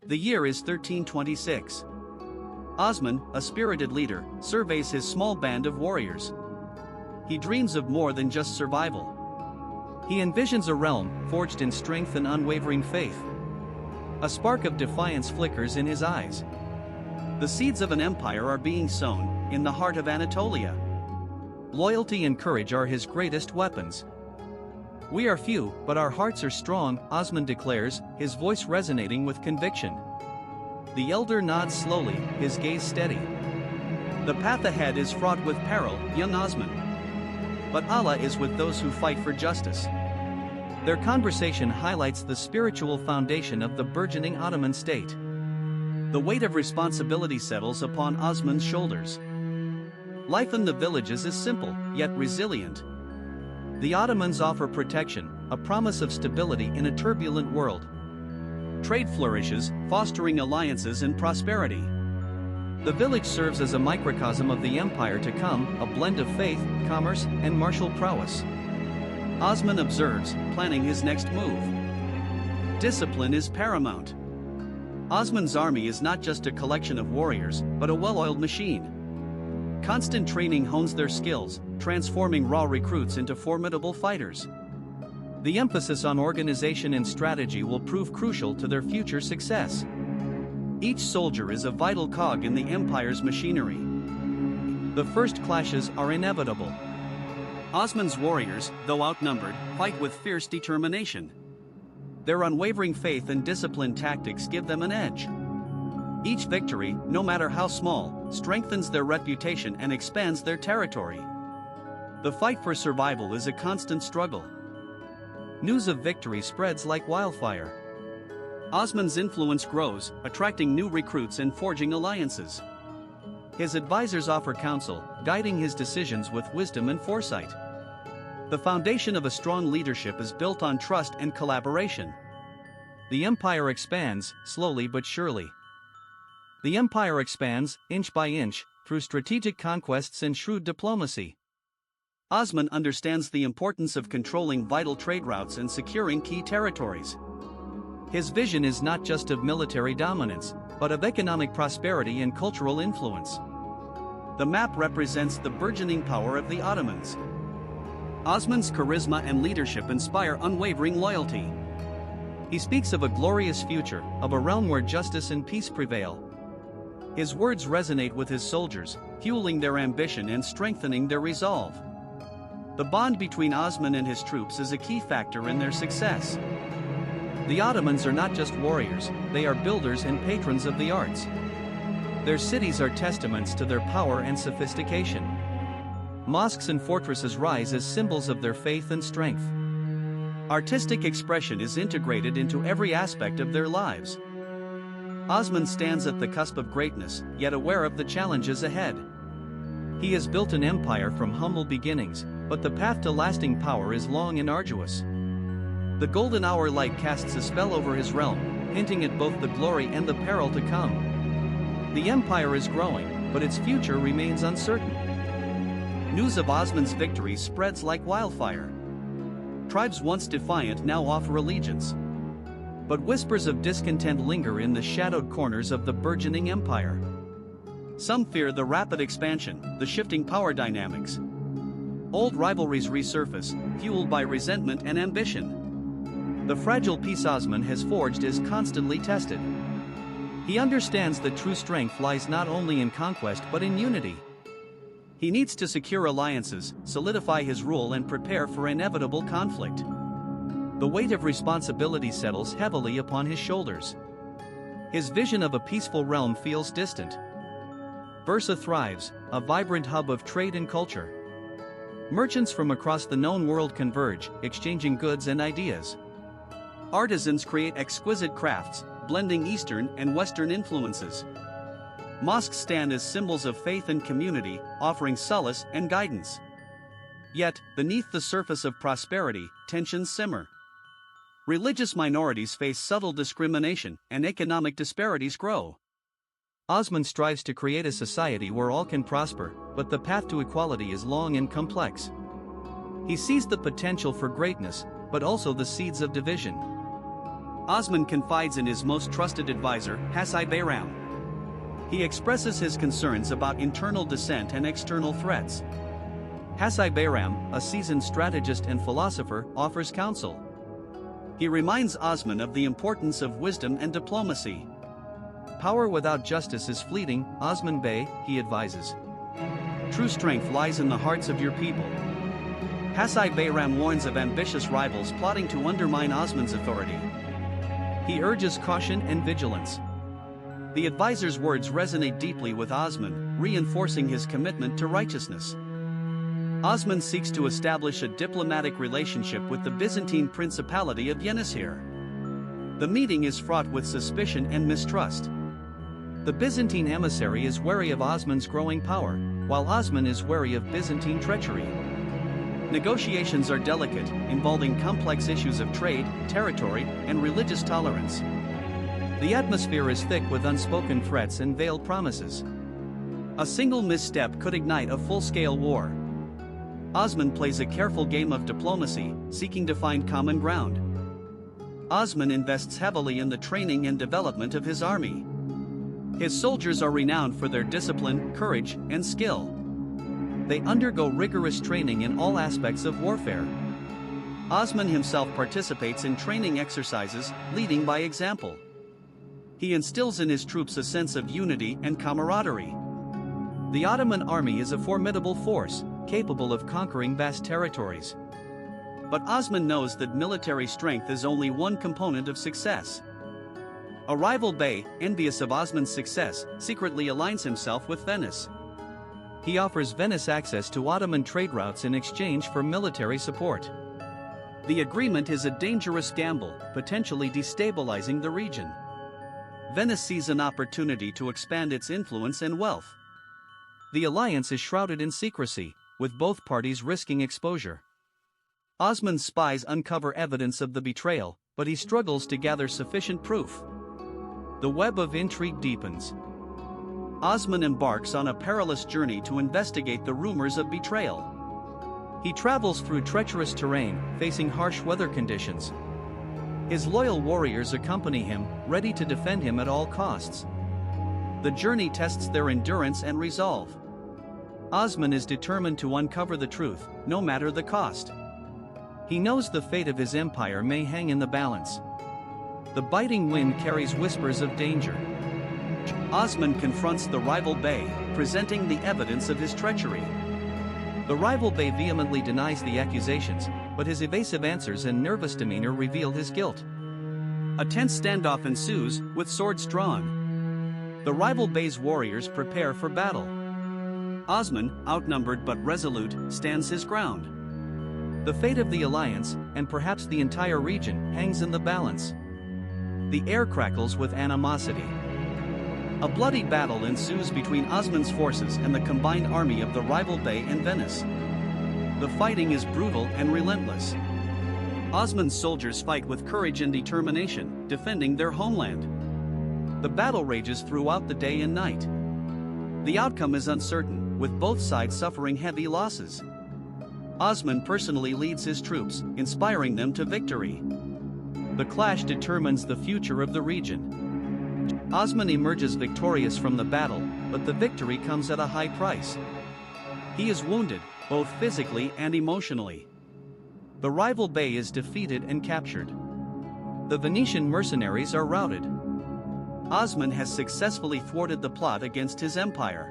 The year is 1326. Osman, a spirited leader, surveys his small band of warriors. He dreams of more than just survival. He envisions a realm forged in strength and unwavering faith. A spark of defiance flickers in his eyes. The seeds of an empire are being sown in the heart of Anatolia. Loyalty and courage are his greatest weapons. "We are few, but our hearts are strong," Osman declares, his voice resonating with conviction. The elder nods slowly, his gaze steady. "The path ahead is fraught with peril, young Osman. But Allah is with those who fight for justice." Their conversation highlights the spiritual foundation of the burgeoning Ottoman state. The weight of responsibility settles upon Osman's shoulders. Life in the villages is simple, yet resilient. The Ottomans offer protection, a promise of stability in a turbulent world. Trade flourishes, fostering alliances and prosperity. The village serves as a microcosm of the empire to come, a blend of faith, commerce, and martial prowess. Osman observes, planning his next move. Discipline is paramount. Osman's army is not just a collection of warriors, but a well-oiled machine. Constant training hones their skills, transforming raw recruits into formidable fighters. The emphasis on organization and strategy will prove crucial to their future success. Each soldier is a vital cog in the empire's machinery. The first clashes are inevitable. Osman's warriors, though outnumbered, fight with fierce determination. Their unwavering faith and disciplined tactics give them an edge. Each victory, no matter how small, strengthens their reputation and expands their territory. The fight for survival is a constant struggle. News of victory spreads like wildfire. Osman's influence grows, attracting new recruits and forging alliances. His advisors offer counsel, guiding his decisions with wisdom and foresight. The foundation of a strong leadership is built on trust and collaboration. The empire expands, slowly but surely. The empire expands, inch by inch, through strategic conquests and shrewd diplomacy. Osman understands the importance of controlling vital trade routes and securing key territories. His vision is not just of military dominance, but of economic prosperity and cultural influence. The map represents the burgeoning power of the Ottomans. Osman's charisma and leadership inspire unwavering loyalty. He speaks of a glorious future, of a realm where justice and peace prevail. His words resonate with his soldiers, fueling their ambition and strengthening their resolve. The bond between Osman and his troops is a key factor in their success. The Ottomans are not just warriors, they are builders and patrons of the arts. Their cities are testaments to their power and sophistication. Mosques and fortresses rise as symbols of their faith and strength. Artistic expression is integrated into every aspect of their lives. Osman stands at the cusp of greatness, yet aware of the challenges ahead. He has built an empire from humble beginnings, but the path to lasting power is long and arduous. The golden hour light casts a spell over his realm, hinting at both the glory and the peril to come. The empire is growing, but its future remains uncertain. News of Osman's victory spreads like wildfire. Tribes once defiant now offer allegiance. But whispers of discontent linger in the shadowed corners of the burgeoning empire. Some fear the rapid expansion, the shifting power dynamics. Old rivalries resurface, fueled by resentment and ambition. The fragile peace Osman has forged is constantly tested. He understands that true strength lies not only in conquest but in unity. He needs to secure alliances, solidify his rule and prepare for inevitable conflict. The weight of responsibility settles heavily upon his shoulders. His vision of a peaceful realm feels distant. Bursa thrives, a vibrant hub of trade and culture. Merchants from across the known world converge, exchanging goods and ideas. Artisans create exquisite crafts, blending Eastern and Western influences. Mosques stand as symbols of faith and community, offering solace and guidance. Yet, beneath the surface of prosperity, tensions simmer. Religious minorities face subtle discrimination, and economic disparities grow. Osman strives to create a society where all can prosper, but the path to equality is long and complex. He sees the potential for greatness, but also the seeds of division. Osman confides in his most trusted advisor, Hasai Bayram. He expresses his concerns about internal dissent and external threats. Hasai Bayram, a seasoned strategist and philosopher, offers counsel. He reminds Osman of the importance of wisdom and diplomacy. Power without justice is fleeting, Osman Bey, he advises. True strength lies in the hearts of your people. Hasai Bayram warns of ambitious rivals plotting to undermine Osman's authority. He urges caution and vigilance. The advisor's words resonate deeply with Osman, reinforcing his commitment to righteousness. Osman seeks to establish a diplomatic relationship with the Byzantine Principality of Yenisei. The meeting is fraught with suspicion and mistrust. The Byzantine emissary is wary of Osman's growing power, while Osman is wary of Byzantine treachery. Negotiations are delicate, involving complex issues of trade, territory, and religious tolerance. The atmosphere is thick with unspoken threats and veiled promises. A single misstep could ignite a full-scale war. Osman plays a careful game of diplomacy, seeking to find common ground. Osman invests heavily in the training and development of his army. His soldiers are renowned for their discipline, courage, and skill. They undergo rigorous training in all aspects of warfare. Osman himself participates in training exercises, leading by example. He instills in his troops a sense of unity and camaraderie. The Ottoman army is a formidable force, capable of conquering vast territories. But Osman knows that military strength is only one component of success. A rival bey, envious of Osman's success, secretly aligns himself with Venice. He offers Venice access to Ottoman trade routes in exchange for military support. The agreement is a dangerous gamble, potentially destabilizing the region. Venice sees an opportunity to expand its influence and wealth. The alliance is shrouded in secrecy, with both parties risking exposure. Osman's spies uncover evidence of the betrayal, but he struggles to gather sufficient proof. The web of intrigue deepens. Osman embarks on a perilous journey to investigate the rumors of betrayal. He travels through treacherous terrain, facing harsh weather conditions. His loyal warriors accompany him, ready to defend him at all costs. The journey tests their endurance and resolve. Osman is determined to uncover the truth, no matter the cost. He knows the fate of his empire may hang in the balance. The biting wind carries whispers of danger. Osman confronts the rival bey, presenting the evidence of his treachery. The rival bey vehemently denies the accusations, but his evasive answers and nervous demeanor reveal his guilt. A tense standoff ensues, with swords drawn. The rival bey's warriors prepare for battle. Osman, outnumbered but resolute, stands his ground. The fate of the alliance, and perhaps the entire region, hangs in the balance. The air crackles with animosity. A bloody battle ensues between Osman's forces and the combined army of the rival bey and Venice. The fighting is brutal and relentless. Osman's soldiers fight with courage and determination, defending their homeland. The battle rages throughout the day and night. The outcome is uncertain, with both sides suffering heavy losses. Osman personally leads his troops, inspiring them to victory. The clash determines the future of the region. Osman emerges victorious from the battle, but the victory comes at a high price. He is wounded, both physically and emotionally. The rival bey is defeated and captured. The Venetian mercenaries are routed. Osman has successfully thwarted the plot against his empire.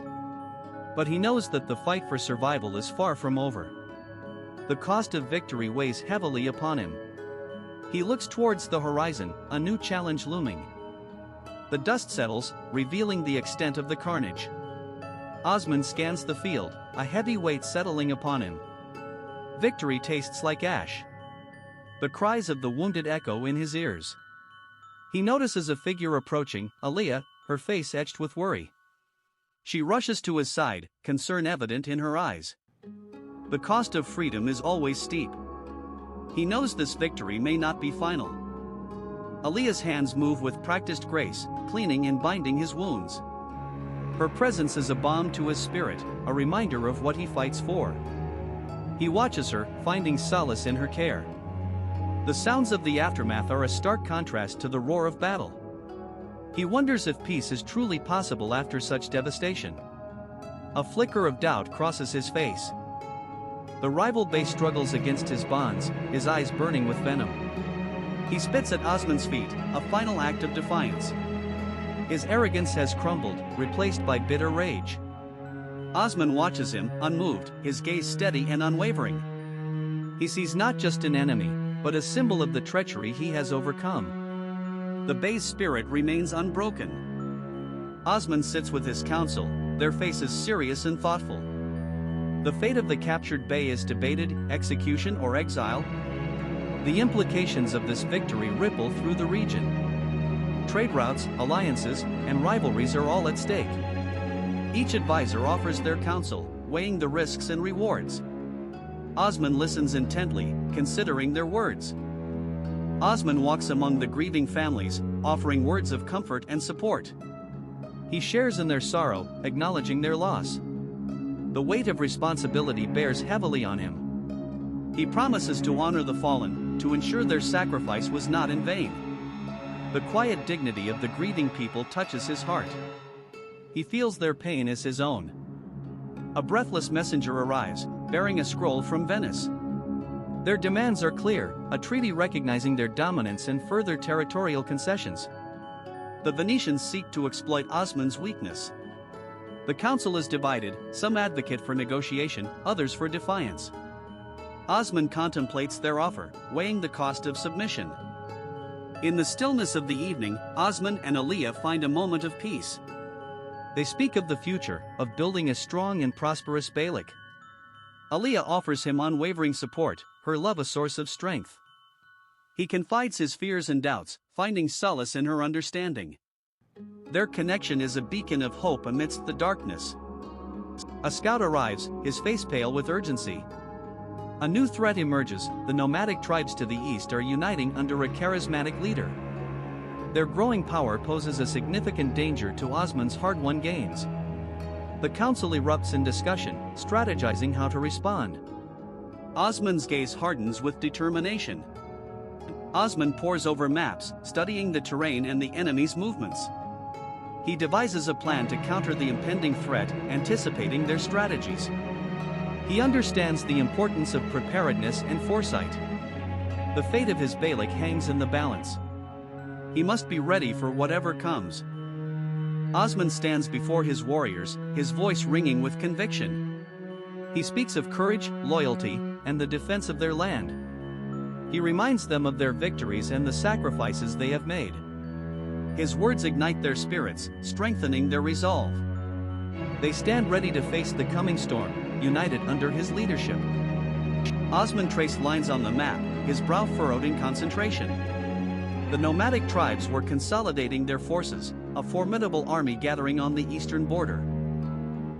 But he knows that the fight for survival is far from over. The cost of victory weighs heavily upon him. He looks towards the horizon, a new challenge looming. The dust settles, revealing the extent of the carnage. Osman scans the field, a heavy weight settling upon him. Victory tastes like ash. The cries of the wounded echo in his ears. He notices a figure approaching, Aliyah, her face etched with worry. She rushes to his side, concern evident in her eyes. The cost of freedom is always steep. He knows this victory may not be final. Aliyah's hands move with practiced grace, cleaning and binding his wounds. Her presence is a balm to his spirit, a reminder of what he fights for. He watches her, finding solace in her care. The sounds of the aftermath are a stark contrast to the roar of battle. He wonders if peace is truly possible after such devastation. A flicker of doubt crosses his face. The rival base struggles against his bonds, his eyes burning with venom. He spits at Osman's feet, a final act of defiance. His arrogance has crumbled, replaced by bitter rage. Osman watches him, unmoved, his gaze steady and unwavering. He sees not just an enemy, but a symbol of the treachery he has overcome. The Bey's spirit remains unbroken. Osman sits with his council, their faces serious and thoughtful. The fate of the captured Bey is debated, execution or exile. The implications of this victory ripple through the region. Trade routes, alliances, and rivalries are all at stake. Each advisor offers their counsel, weighing the risks and rewards. Osman listens intently, considering their words. Osman walks among the grieving families, offering words of comfort and support. He shares in their sorrow, acknowledging their loss. The weight of responsibility bears heavily on him. He promises to honor the fallen, to ensure their sacrifice was not in vain. The quiet dignity of the grieving people touches his heart. He feels their pain as his own. A breathless messenger arrives, bearing a scroll from Venice. Their demands are clear, a treaty recognizing their dominance and further territorial concessions. The Venetians seek to exploit Osman's weakness. The council is divided, some advocate for negotiation, others for defiance. Osman contemplates their offer, weighing the cost of submission. In the stillness of the evening, Osman and Aliyah find a moment of peace. They speak of the future, of building a strong and prosperous Beylik. Aliyah offers him unwavering support, her love a source of strength. He confides his fears and doubts, finding solace in her understanding. Their connection is a beacon of hope amidst the darkness. A scout arrives, his face pale with urgency. A new threat emerges, the nomadic tribes to the east are uniting under a charismatic leader. Their growing power poses a significant danger to Osman's hard-won gains. The council erupts in discussion, strategizing how to respond. Osman's gaze hardens with determination. Osman pores over maps, studying the terrain and the enemy's movements. He devises a plan to counter the impending threat, anticipating their strategies. He understands the importance of preparedness and foresight. The fate of his Beylik hangs in the balance. He must be ready for whatever comes. Osman stands before his warriors, his voice ringing with conviction. He speaks of courage, loyalty, and the defense of their land. He reminds them of their victories and the sacrifices they have made. His words ignite their spirits, strengthening their resolve. They stand ready to face the coming storm, united under his leadership. Osman traced lines on the map, his brow furrowed in concentration. The nomadic tribes were consolidating their forces, a formidable army gathering on the eastern border.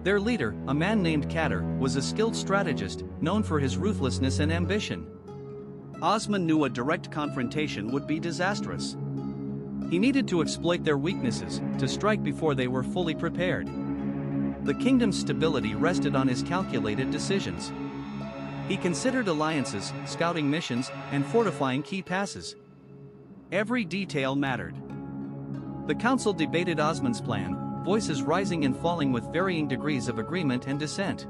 Their leader, a man named Kader, was a skilled strategist, known for his ruthlessness and ambition. Osman knew a direct confrontation would be disastrous. He needed to exploit their weaknesses, to strike before they were fully prepared. The kingdom's stability rested on his calculated decisions. He considered alliances, scouting missions, and fortifying key passes. Every detail mattered. The council debated Osman's plan, voices rising and falling with varying degrees of agreement and dissent.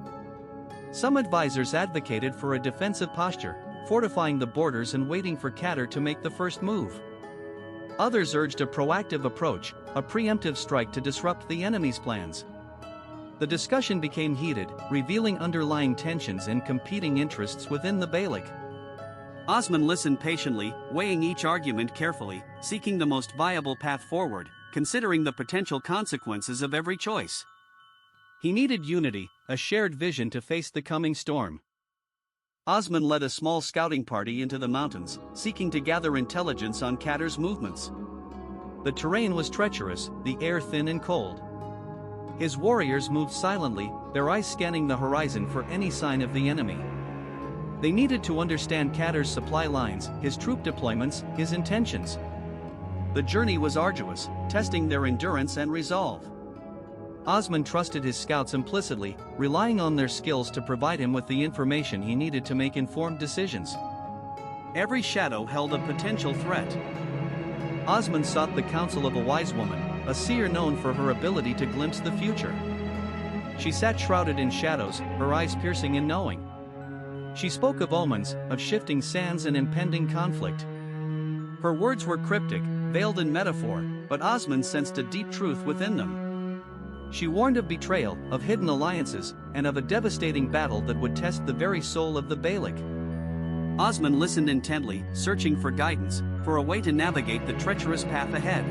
Some advisors advocated for a defensive posture, fortifying the borders and waiting for Kader to make the first move. Others urged a proactive approach, a preemptive strike to disrupt the enemy's plans. The discussion became heated, revealing underlying tensions and competing interests within the Beylik. Osman listened patiently, weighing each argument carefully, seeking the most viable path forward, considering the potential consequences of every choice. He needed unity, a shared vision to face the coming storm. Osman led a small scouting party into the mountains, seeking to gather intelligence on Kader's movements. The terrain was treacherous, the air thin and cold. His warriors moved silently, their eyes scanning the horizon for any sign of the enemy. They needed to understand Kader's supply lines, his troop deployments, his intentions. The journey was arduous, testing their endurance and resolve. Osman trusted his scouts implicitly, relying on their skills to provide him with the information he needed to make informed decisions. Every shadow held a potential threat. Osman sought the counsel of a wise woman, a seer known for her ability to glimpse the future. She sat shrouded in shadows, her eyes piercing in knowing. She spoke of omens, of shifting sands and impending conflict. Her words were cryptic, veiled in metaphor, but Osman sensed a deep truth within them. She warned of betrayal, of hidden alliances, and of a devastating battle that would test the very soul of the Beylik. Osman listened intently, searching for guidance, for a way to navigate the treacherous path ahead.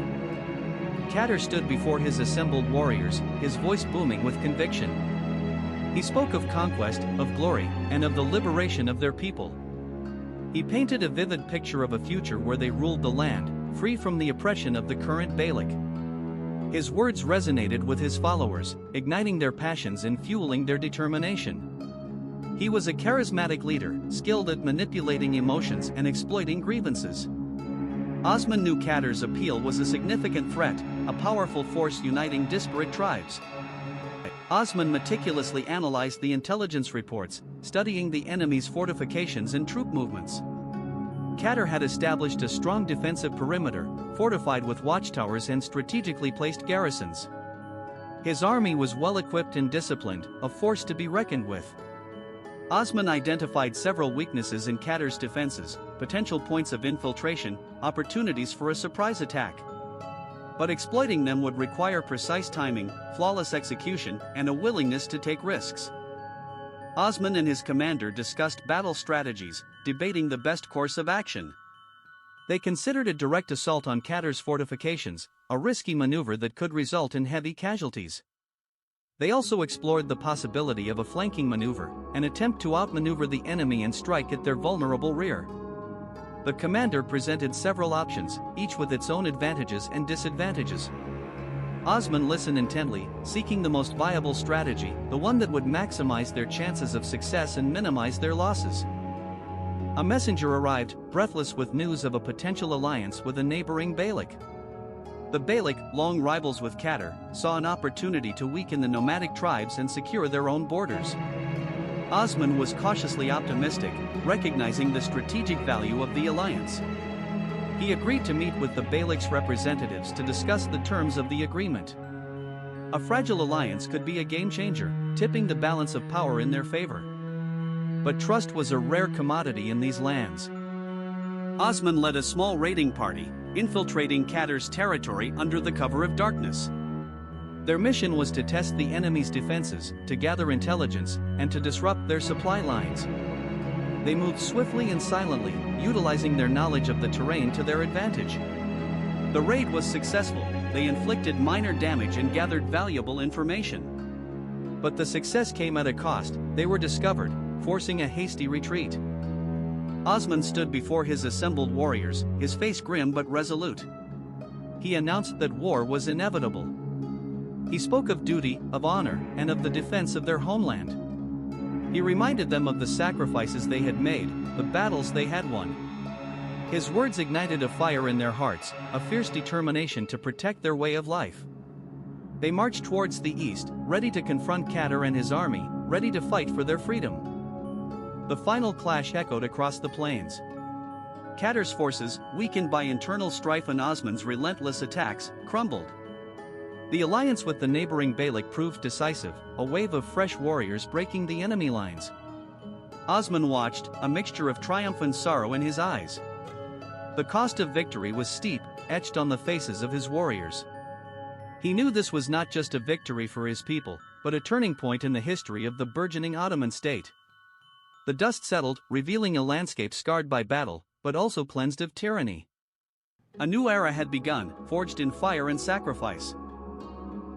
Kader stood before his assembled warriors, his voice booming with conviction. He spoke of conquest, of glory, and of the liberation of their people. He painted a vivid picture of a future where they ruled the land, free from the oppression of the current Beylik. His words resonated with his followers, igniting their passions and fueling their determination. He was a charismatic leader, skilled at manipulating emotions and exploiting grievances. Osman knew Kader's appeal was a significant threat, a powerful force uniting disparate tribes. Osman meticulously analyzed the intelligence reports, studying the enemy's fortifications and troop movements. Kader had established a strong defensive perimeter, fortified with watchtowers and strategically placed garrisons. His army was well equipped and disciplined, a force to be reckoned with. Osman identified several weaknesses in Kader's defenses, potential points of infiltration, opportunities for a surprise attack. But exploiting them would require precise timing, flawless execution, and a willingness to take risks. Osman and his commander discussed battle strategies, debating the best course of action. They considered a direct assault on Kader's fortifications, a risky maneuver that could result in heavy casualties. They also explored the possibility of a flanking maneuver, an attempt to outmaneuver the enemy and strike at their vulnerable rear. The commander presented several options, each with its own advantages and disadvantages. Osman listened intently, seeking the most viable strategy, the one that would maximize their chances of success and minimize their losses. A messenger arrived, breathless with news of a potential alliance with a neighboring Beylik. The Beylik, long rivals with Kader, saw an opportunity to weaken the nomadic tribes and secure their own borders. Osman was cautiously optimistic, recognizing the strategic value of the alliance. He agreed to meet with the Beylik's representatives to discuss the terms of the agreement. A fragile alliance could be a game-changer, tipping the balance of power in their favor. But trust was a rare commodity in these lands. Osman led a small raiding party, infiltrating Kader's territory under the cover of darkness. Their mission was to test the enemy's defenses, to gather intelligence, and to disrupt their supply lines. They moved swiftly and silently, utilizing their knowledge of the terrain to their advantage. The raid was successful, they inflicted minor damage and gathered valuable information. But the success came at a cost, they were discovered, forcing a hasty retreat. Osman stood before his assembled warriors, his face grim but resolute. He announced that war was inevitable. He spoke of duty, of honor, and of the defense of their homeland. He reminded them of the sacrifices they had made, the battles they had won. His words ignited a fire in their hearts, a fierce determination to protect their way of life. They marched towards the east, ready to confront Kader and his army, ready to fight for their freedom. The final clash echoed across the plains. Kader's forces, weakened by internal strife and Osman's relentless attacks, crumbled. The alliance with the neighboring Beylik proved decisive, a wave of fresh warriors breaking the enemy lines. Osman watched, a mixture of triumph and sorrow in his eyes. The cost of victory was steep, etched on the faces of his warriors. He knew this was not just a victory for his people, but a turning point in the history of the burgeoning Ottoman state. The dust settled, revealing a landscape scarred by battle, but also cleansed of tyranny. A new era had begun, forged in fire and sacrifice.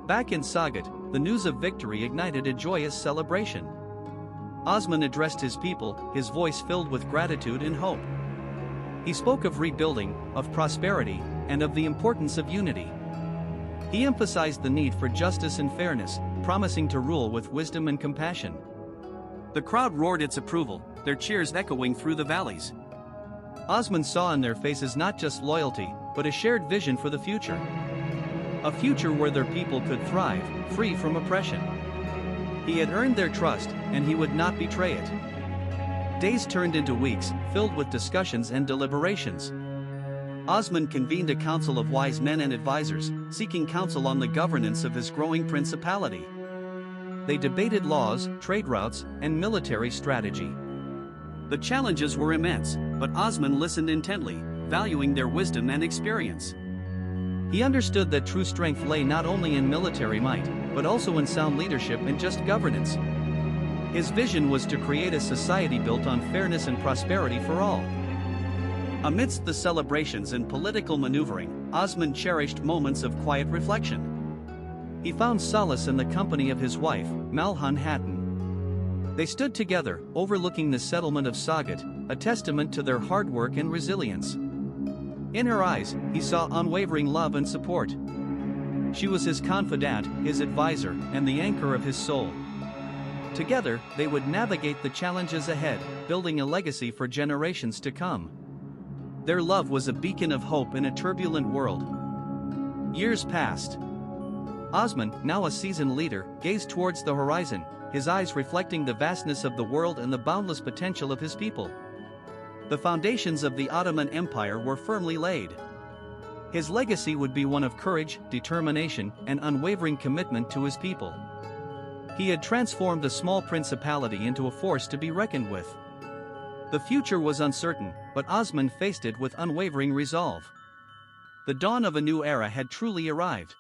Back in Sagat, the news of victory ignited a joyous celebration. Osman addressed his people, his voice filled with gratitude and hope. He spoke of rebuilding, of prosperity, and of the importance of unity. He emphasized the need for justice and fairness, promising to rule with wisdom and compassion. The crowd roared its approval, their cheers echoing through the valleys. Osman saw in their faces not just loyalty, but a shared vision for the future. A future where their people could thrive, free from oppression. He had earned their trust, and he would not betray it. Days turned into weeks, filled with discussions and deliberations. Osman convened a council of wise men and advisors, seeking counsel on the governance of his growing principality. They debated laws, trade routes, and military strategy. The challenges were immense, but Osman listened intently, valuing their wisdom and experience. He understood that true strength lay not only in military might, but also in sound leadership and just governance. His vision was to create a society built on fairness and prosperity for all. Amidst the celebrations and political maneuvering, Osman cherished moments of quiet reflection. He found solace in the company of his wife, Malhan Hatun. They stood together, overlooking the settlement of Sagat, a testament to their hard work and resilience. In her eyes, he saw unwavering love and support. She was his confidant, his advisor, and the anchor of his soul. Together, they would navigate the challenges ahead, building a legacy for generations to come. Their love was a beacon of hope in a turbulent world. Years passed. Osman, now a seasoned leader, gazed towards the horizon, his eyes reflecting the vastness of the world and the boundless potential of his people. The foundations of the Ottoman Empire were firmly laid. His legacy would be one of courage, determination, and unwavering commitment to his people. He had transformed a small principality into a force to be reckoned with. The future was uncertain, but Osman faced it with unwavering resolve. The dawn of a new era had truly arrived.